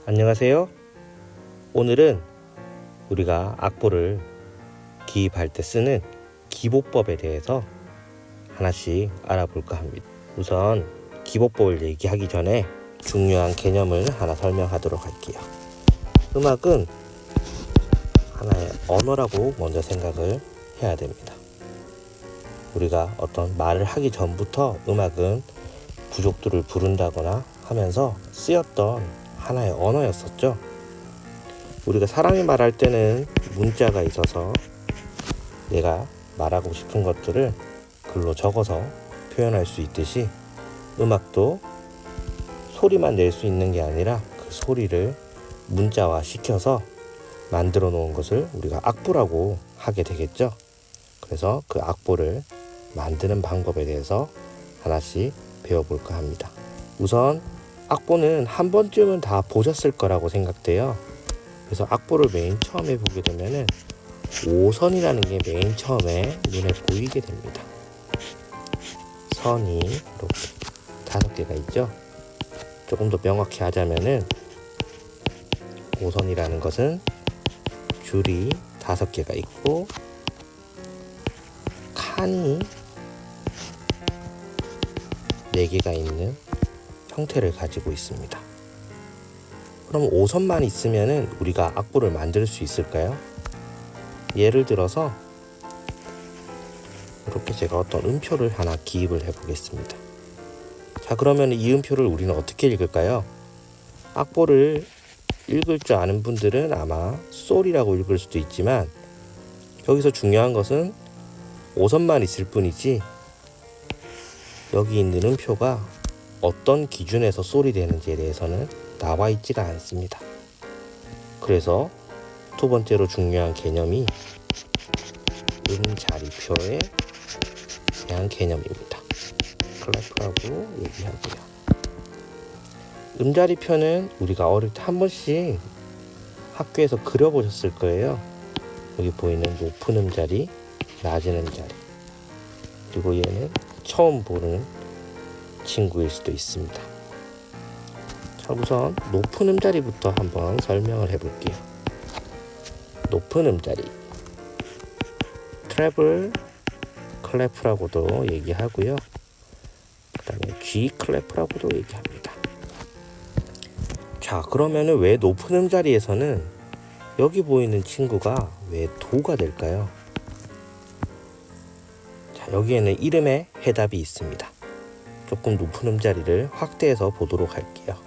안녕하세요. 오늘은 우리가 악보를 기입할 때 쓰는 기보법에 대해서 하나씩 알아볼까 합니다. 우선 기보법을 얘기하기 전에 중요한 개념을 하나 설명하도록 할게요. 음악은 하나의 언어라고 먼저 생각을 해야 됩니다. 우리가 어떤 말을 하기 전부터 음악은 부족들을 부른다거나 하면서 쓰였던 하나의 언어였었죠. 우리가 사람이 말할 때는 문자가 있어서 내가 말하고 싶은 것들을 글로 적어서 표현할 수 있듯이 음악도 소리만 낼 수 있는 게 아니라 그 소리를 문자화 시켜서 만들어 놓은 것을 우리가 악보라고 하게 되겠죠. 그래서 그 악보를 만드는 방법에 대해서 하나씩 배워볼까 합니다. 우선 악보는 한 번쯤은 다 보셨을 거라고 생각돼요. 그래서 악보를 맨 처음에 보게 되면은 5선이라는 게 맨 처음에 눈에 보이게 됩니다. 선이 이렇게 5개가 있죠. 조금 더 명확히 하자면은 5선이라는 것은 줄이 5개가 있고 칸이 4개가 있는 형태를 가지고 있습니다. 그럼 5선만 있으면은 우리가 악보를 만들 수 있을까요? 예를 들어서 이렇게 제가 어떤 음표를 하나 기입을 해 보겠습니다. 자, 그러면 이 음표를 우리는 어떻게 읽을까요? 악보를 읽을 줄 아는 분들은 아마 솔이라고 읽을 수도 있지만 여기서 중요한 것은 5선만 있을 뿐이지 여기 있는 음표가 어떤 기준에서 솔이 되는지에 대해서는 나와 있지가 않습니다. 그래서 두 번째로 중요한 개념이 음자리표에 대한 개념입니다. 클래프라고 얘기하고요. 음자리표는 우리가 어릴 때 한 번씩 학교에서 그려보셨을 거예요. 여기 보이는 높은 음자리, 낮은 음자리, 그리고 얘는 처음 보는 친구일 수도 있습니다. 자, 우선 높은 음자리부터 한번 설명을 해볼게요. 높은 음자리, 트래블 클래프라고도 얘기하고요. 그 다음에 G 클래프라고도 얘기합니다. 자, 그러면은 왜 높은 음자리에서는 여기 보이는 친구가 왜 도가 될까요? 자, 여기에는 이름에 해답이 있습니다. 조금 높은 음자리를 확대해서 보도록 할게요.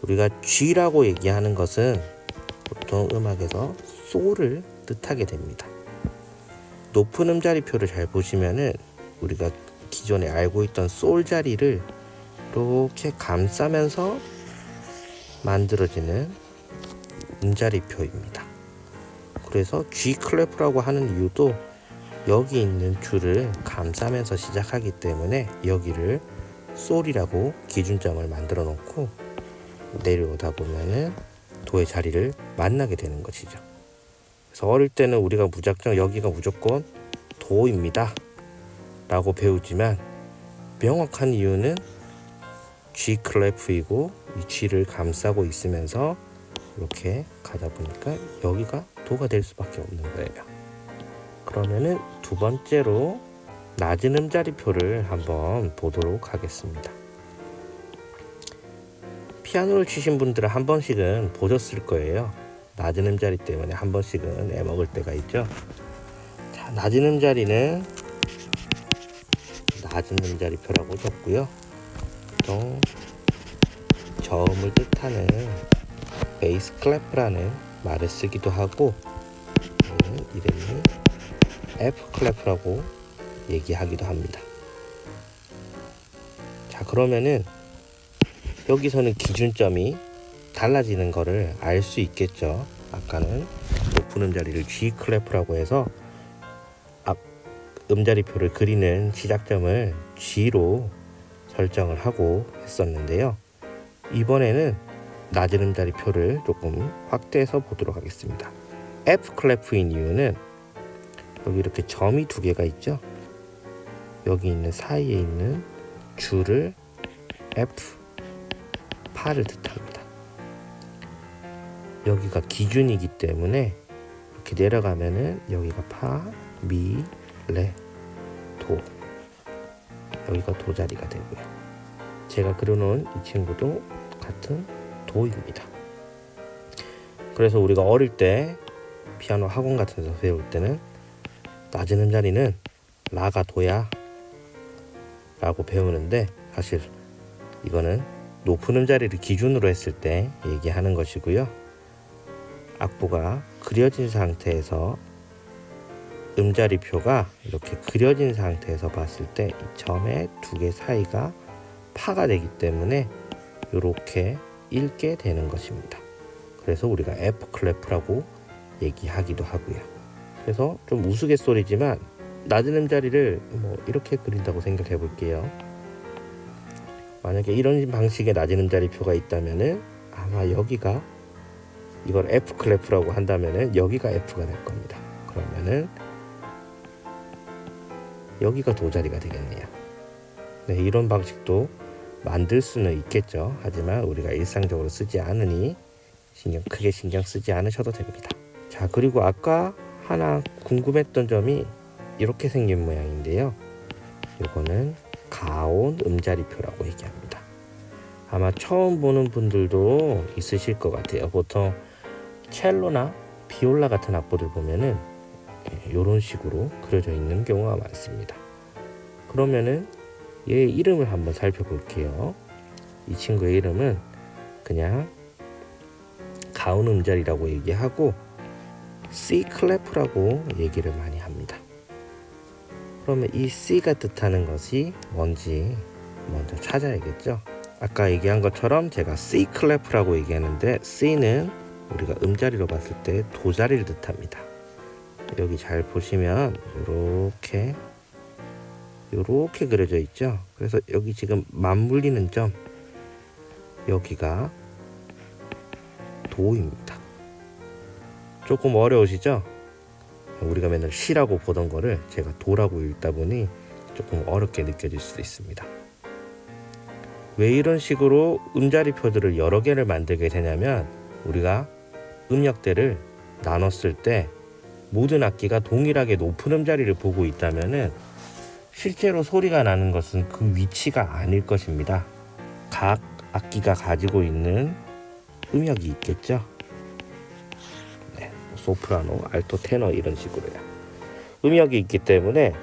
우리가 G라고 얘기하는 것은 보통 음악에서 솔을 뜻하게 됩니다. 높은 음자리표를 잘 보시면은 우리가 기존에 알고 있던 솔 자리를 이렇게 감싸면서 만들어지는 음자리표입니다. 그래서 G 클래프라고 하는 이유도 여기 있는 줄을 감싸면서 시작하기 때문에 여기를 솔이라고 기준점을 만들어 놓고 내려오다 보면은 도의 자리를 만나게 되는 것이죠. 그래서 어릴 때는 우리가 무작정 여기가 무조건 도입니다 라고 배우지만 명확한 이유는 G 클래프이고 이 G를 감싸고 있으면서 이렇게 가다 보니까 여기가 도가 될 수밖에 없는 거예요. 그러면은 두 번째로 낮은 음자리표를 한번 보도록 하겠습니다. 피아노를 치신 분들은 한 번씩은 보셨을 거예요. 낮은 음자리 때문에 한 번씩은 애먹을 때가 있죠. 자, 낮은 음자리는 낮은 음자리표라고 적고요. 또 저음을 뜻하는 베이스 클래프라는 말을 쓰기도 하고 이름이 F 클래프라고 얘기하기도 합니다. 자, 그러면은 여기서는 기준점이 달라지는 거를 알 수 있겠죠. 아까는 높은 음자리를 G 클래프라고 해서 음자리표를 그리는 시작점을 G로 설정을 하고 했었는데요. 이번에는 낮은 음자리표를 조금 확대해서 보도록 하겠습니다. F 클래프인 이유는 여기 이렇게 점이 2개가 있죠. 여기 있는 사이에 있는 줄을 F 파를 뜻합니다. 여기가 기준이기 때문에 이렇게 내려가면은 여기가 파, 미, 레, 도. 여기가 도 자리가 되고요. 제가 그려놓은 이 친구도 같은 도입니다. 그래서 우리가 어릴 때 피아노 학원 같은 데서 배울 때는 낮은 음자리는 라가 도야 라고 배우는데, 사실 이거는 높은 음자리를 기준으로 했을 때 얘기하는 것이고요. 악보가 그려진 상태에서 음자리표가 이렇게 그려진 상태에서 봤을 때 이 점의 두 개 사이가 파가 되기 때문에 이렇게 읽게 되는 것입니다. 그래서 우리가 F 클래프라고 얘기하기도 하고요. 그래서 좀 우스갯소리지만 낮은 음자리를 이렇게 그린다고 생각해 볼게요. 만약에 이런 방식의 낮은 음자리표가 있다면은 아마 여기가, 이걸 F 클래프라고 한다면은 여기가 F가 될 겁니다. 그러면은 여기가 도 자리가 되겠네요. 네, 이런 방식도 만들 수는 있겠죠. 하지만 우리가 일상적으로 쓰지 않으니 크게 신경 쓰지 않으셔도 됩니다. 자, 그리고 아까 하나 궁금했던 점이 이렇게 생긴 모양인데요. 이거는 가온 음자리표라고 얘기합니다. 아마 처음 보는 분들도 있으실 것 같아요. 보통 첼로나 비올라 같은 악보들 보면은 이런 식으로 그려져 있는 경우가 많습니다. 그러면은 얘 이름을 한번 살펴볼게요. 이 친구의 이름은 그냥 가온 음자리라고 얘기하고 C 클래프라고 얘기를 많이 합니다. 그러면 이 C가 뜻하는 것이 뭔지 먼저 찾아야겠죠. 아까 얘기한 것처럼 제가 C 클래프라고 얘기하는데, C는 우리가 음자리로 봤을 때 도 자리를 뜻합니다. 여기 잘 보시면 요렇게 그려져 있죠. 그래서 여기 지금 맞물리는 점, 여기가 도입니다. 조금 어려우시죠? 우리가 맨날 시라고 보던 거를 제가 도라고 읽다 보니 조금 어렵게 느껴질 수도 있습니다. 왜 이런 식으로 음자리표들을 여러 개를 만들게 되냐면, 우리가 음역대를 나눴을 때 모든 악기가 동일하게 높은 음자리를 보고 있다면은 실제로 소리가 나는 것은 그 위치가 아닐 것입니다. 각 악기가 가지고 있는 음역이 있겠죠. 네, 소프라노, 알토, 테너 이런 식으로요. 음역이 있기 때문에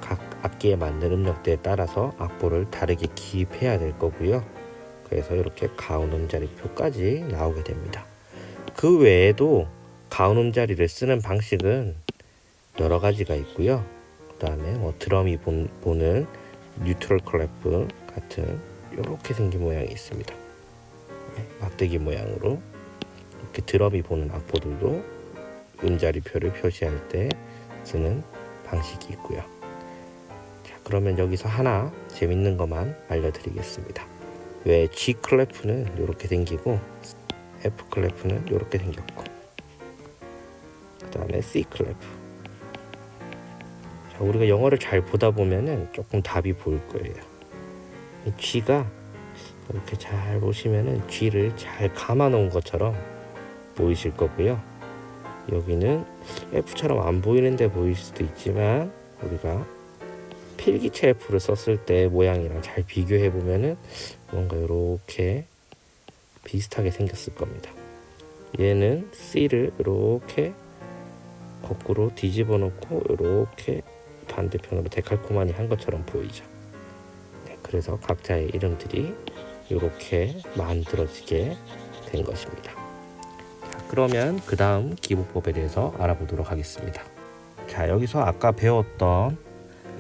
각 악기에 맞는 음역대에 따라서 악보를 다르게 기입해야 될 거고요. 그래서 이렇게 가온 음자리표까지 나오게 됩니다. 그 외에도 가온 음자리를 쓰는 방식은 여러 가지가 있고요. 그 다음에 드럼이 보는 뉴트럴 클래프 같은 이렇게 생긴 모양이 있습니다. 막대기 모양으로 이렇게 드럼이 보는 악보들도 음자리표를 표시할 때 쓰는 방식이 있고요. 자, 그러면 여기서 하나 재밌는 것만 알려드리겠습니다. 왜 G 클래프는 이렇게 생기고 F 클래프는 이렇게 생겼고, 그 다음에 C 클래프. 자, 우리가 영어를 잘 보다 보면은 조금 답이 보일 거예요. 이 G가 이렇게 잘 보시면은 G를 잘 감아 놓은 것처럼 보이실 거고요. 여기는 F처럼 안 보이는데 보일 수도 있지만, 우리가 필기체 F를 썼을 때 모양이랑 잘 비교해 보면은 뭔가 이렇게 비슷하게 생겼을 겁니다. 얘는 C를 이렇게 거꾸로 뒤집어 놓고 이렇게 반대편으로 데칼코마니 한 것처럼 보이죠. 네, 그래서 각자의 이름들이 이렇게 만들어지게 된 것입니다. 자, 그러면 그 다음 기보법에 대해서 알아보도록 하겠습니다. 자, 여기서 아까 배웠던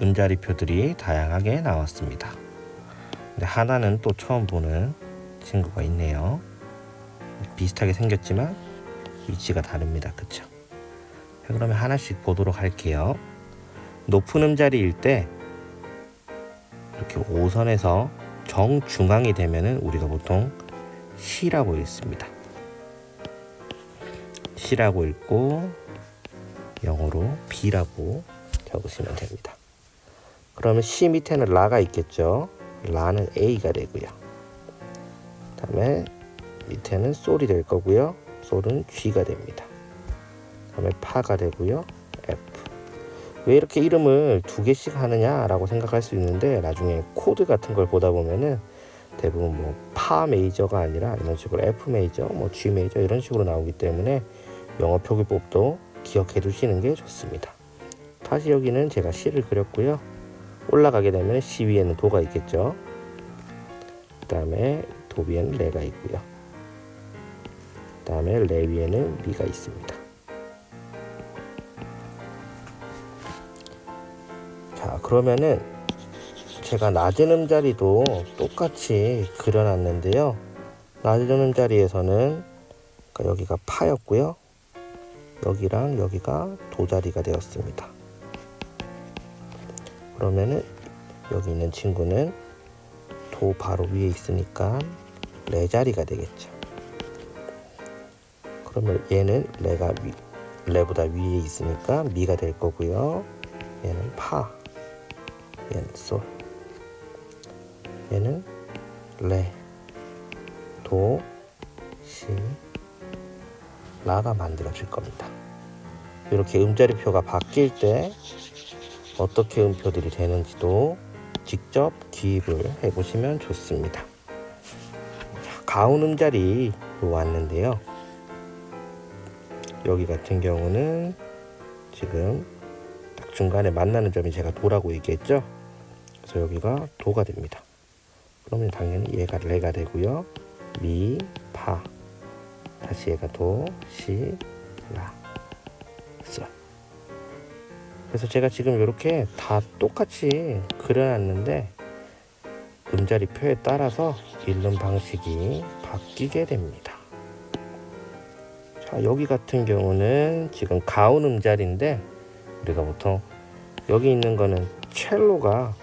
음자리표들이 다양하게 나왔습니다. 근데 하나는 또 처음 보는 친구가 있네요. 비슷하게 생겼지만 위치가 다릅니다. 그쵸? 자, 그러면 하나씩 보도록 할게요. 높은 음자리일 때 이렇게 5선에서 정중앙이 되면은 우리가 보통 C라고 읽습니다. C라고 읽고 영어로 B라고 적으시면 됩니다. 그러면 C 밑에는 라가 있겠죠. 라는 A가 되고요. 그 다음에 밑에는 솔이 될 거고요. 솔은 G가 됩니다. 그다음에 파가 되고요. F. 왜 이렇게 이름을 두 개씩 하느냐라고 생각할 수 있는데 나중에 코드 같은 걸 보다 보면은 대부분 뭐 파 메이저가 아니라 이런 식으로 F 메이저, 뭐 G 메이저 이런 식으로 나오기 때문에 영어 표기법도 기억해 두시는 게 좋습니다. 다시 여기는 제가 C를 그렸고요. 올라가게 되면 C 위에는 도가 있겠죠. 그 다음에 도 위에는 레가 있고요. 그 다음에 레 위에는 미가 있습니다. 자, 그러면은 제가 낮은 음자리도 똑같이 그려놨는데요. 낮은 음자리에서는 여기가 파였고요. 여기랑 여기가 도 자리가 되었습니다. 그러면은 여기 있는 친구는 도 바로 위에 있으니까 레 자리가 되겠죠. 그러면 얘는 레보다 위에 있으니까 미가 될 거고요. 얘는 파, 얘는 솔, 얘는 레, 도, 시, 라가 만들어질 겁니다. 이렇게 음자리표가 바뀔 때 어떻게 음표들이 되는지도 직접 기입을 해보시면 좋습니다. 자, 가운 음자리 왔는데요. 여기 같은 경우는 지금 딱 중간에 만나는 점이 제가 도라고 얘기했죠. 그래서 여기가 도가 됩니다. 그러면 당연히 얘가 레가 되고요. 미, 파, 다시 얘가 도, 시, 라, 솔. 그래서 제가 지금 이렇게 다 똑같이 그려놨는데 음자리표에 따라서 읽는 방식이 바뀌게 됩니다. 자, 여기 같은 경우는 지금 가운 음자리인데 우리가 보통 여기 있는 거는 첼로가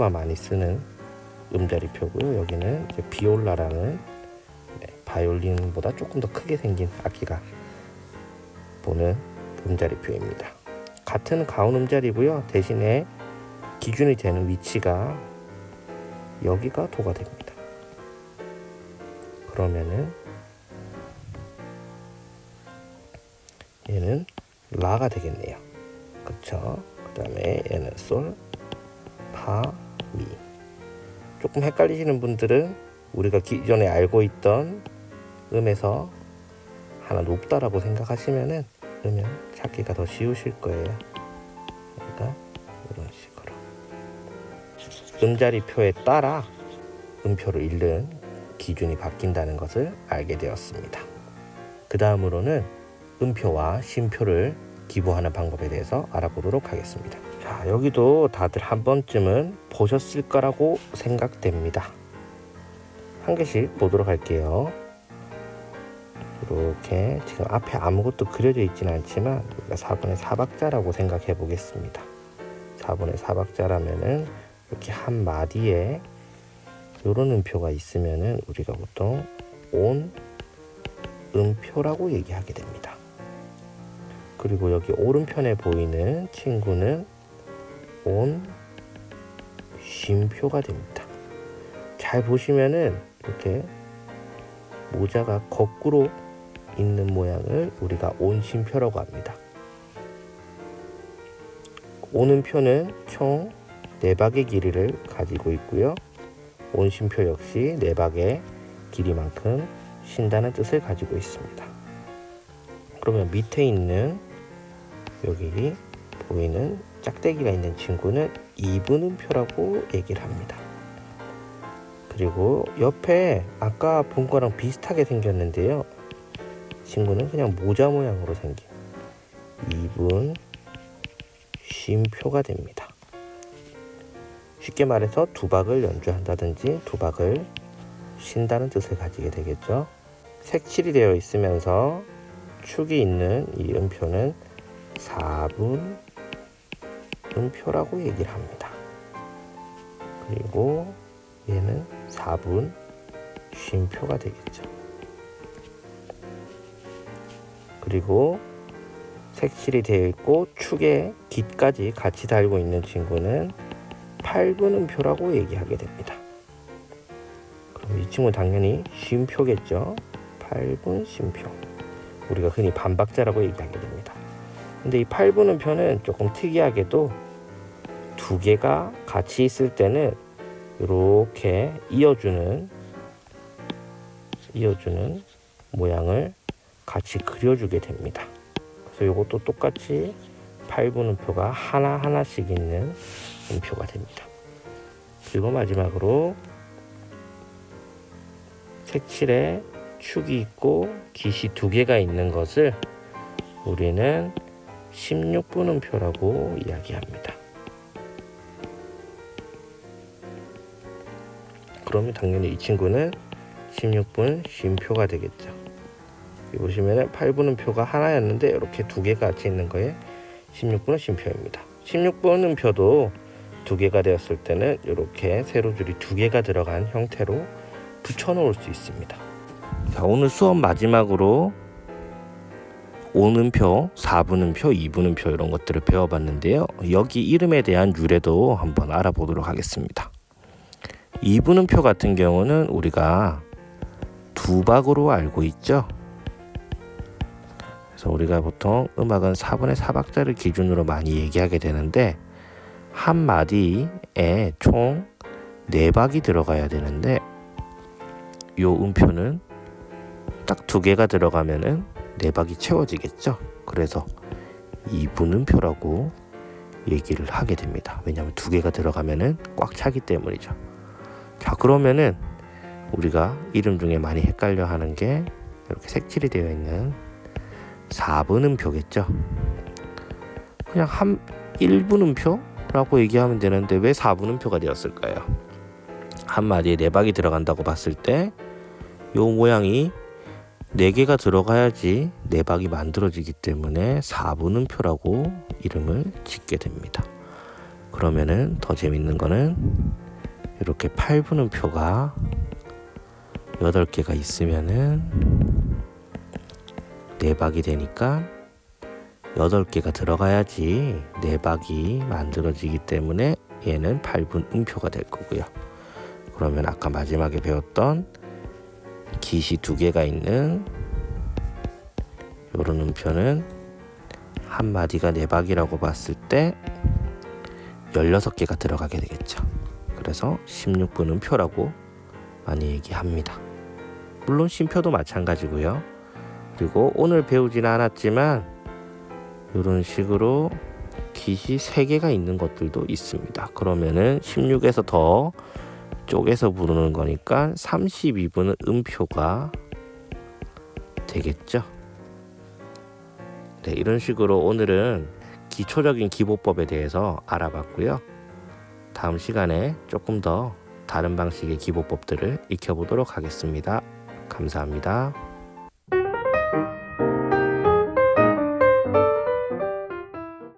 많이 쓰는 음자리표고요. 여기는 이제 비올라라는 바이올린보다 조금 더 크게 생긴 악기가 보는 음자리표입니다. 같은 가운 음자리고요. 대신에 기준이 되는 위치가 여기가 도가 됩니다. 그러면은 얘는 라가 되겠네요. 그쵸? 그 다음에 얘는 솔, 파, 미. 조금 헷갈리시는 분들은 우리가 기존에 알고 있던 음에서 하나 높다라고 생각하시면은 그러면 찾기가 더 쉬우실 거예요. 그러니까 이런 식으로 음자리표에 따라 음표를 읽는 기준이 바뀐다는 것을 알게 되었습니다. 그 다음으로는 음표와 쉼표를 기보하는 방법에 대해서 알아보도록 하겠습니다. 자, 여기도 다들 한 번쯤은 보셨을 거라고 생각됩니다. 한 개씩 보도록 할게요. 이렇게 지금 앞에 아무것도 그려져 있지는 않지만 우리가 4분의 4박자라고 생각해 보겠습니다. 4분의 4박자라면은 이렇게 한 마디에 이런 음표가 있으면은 우리가 보통 온 음표라고 얘기하게 됩니다. 그리고 여기 오른편에 보이는 친구는 온 쉼표가 됩니다. 잘 보시면은 이렇게 모자가 거꾸로 있는 모양을 우리가 온 쉼표라고 합니다. 온음표는 총 4박의 길이를 가지고 있고요. 온 쉼표 역시 4박의 길이만큼 쉰다는 뜻을 가지고 있습니다. 그러면 밑에 있는 여기 보이는 짝대기가 있는 친구는 2분음표라고 얘기를 합니다. 그리고 옆에 아까 본 거랑 비슷하게 생겼는데요. 친구는 그냥 모자 모양으로 생긴 2분 쉼표가 됩니다. 쉽게 말해서 2박을 연주한다든지 2박을 쉰다는 뜻을 가지게 되겠죠. 색칠이 되어 있으면서 축이 있는 이 음표는 4분 음표라고 얘기를 합니다. 그리고 얘는 4분 쉼표가 되겠죠. 그리고 색칠이 되어 있고 축에 깃까지 같이 달고 있는 친구는 8분 음표라고 얘기하게 됩니다. 그럼 이 친구는 당연히 쉼표겠죠. 8분 쉼표. 우리가 흔히 반박자라고 얘기하게 됩니다. 근데 이 8분음표는 조금 특이하게도 두 개가 같이 있을 때는 이렇게 이어주는 모양을 같이 그려주게 됩니다. 그래서 이것도 똑같이 8분음표가 하나하나씩 있는 음표가 됩니다. 그리고 마지막으로 색칠에 축이 있고 깃이 두 개가 있는 것을 우리는 16분음표라고 이야기합니다. 그러면 당연히 이 친구는 16분 쉼표가 되겠죠. 여기 보시면은 8분음표가 하나였는데 이렇게 두 개가 같이 있는 거에 16분은 쉼표입니다. 16분음표도 두 개가 되었을 때는 이렇게 세로줄이 두 개가 들어간 형태로 붙여 놓을 수 있습니다. 자, 오늘 수업 마지막으로 5분음표, 4분음표, 2분음표 이런 것들을 배워봤는데요. 여기 이름에 대한 유래도 한번 알아보도록 하겠습니다. 2분음표 같은 경우는 우리가 두 박으로 알고 있죠. 그래서 우리가 보통 음악은 4분의 4박자를 기준으로 많이 얘기하게 되는데 한 마디에 총 4박이 들어가야 되는데 이 음표는 딱 두 개가 들어가면은 4박이 채워지겠죠. 그래서 2분음표라고 얘기를 하게 됩니다. 왜냐하면 두 개가 들어가면은 꽉 차기 때문이죠. 자, 그러면은 우리가 이름 중에 많이 헷갈려 하는 게 이렇게 색칠이 되어 있는 4분음표겠죠. 그냥 1분음표라고 얘기하면 되는데 왜 4분음표가 되었을까요? 한 마디에 4박이 들어간다고 봤을 때 이 모양이 4개가 들어가야지 4박이 만들어지기 때문에 4분음표라고 이름을 짓게 됩니다. 그러면은 더 재밌는 거는 이렇게 8분음표가 8개가 있으면은 4박이 되니까 8개가 들어가야지 4박이 만들어지기 때문에 얘는 8분음표가 될 거고요. 그러면 아까 마지막에 배웠던 깃이 2개가 있는 이런 음표는 한 마디가 4박이라고 봤을 때 16개가 들어가게 되겠죠. 그래서 16분음표라고 많이 얘기합니다. 물론 쉼표도 마찬가지고요. 그리고 오늘 배우지는 않았지만 이런 식으로 깃이 3개가 있는 것들도 있습니다. 그러면은 16에서 더 쪼개서 부르는 거니까 32분은 음표가 되겠죠. 네, 이런 식으로 오늘은 기초적인 기보법에 대해서 알아봤고요. 다음 시간에 조금 더 다른 방식의 기보법들을 익혀보도록 하겠습니다. 감사합니다.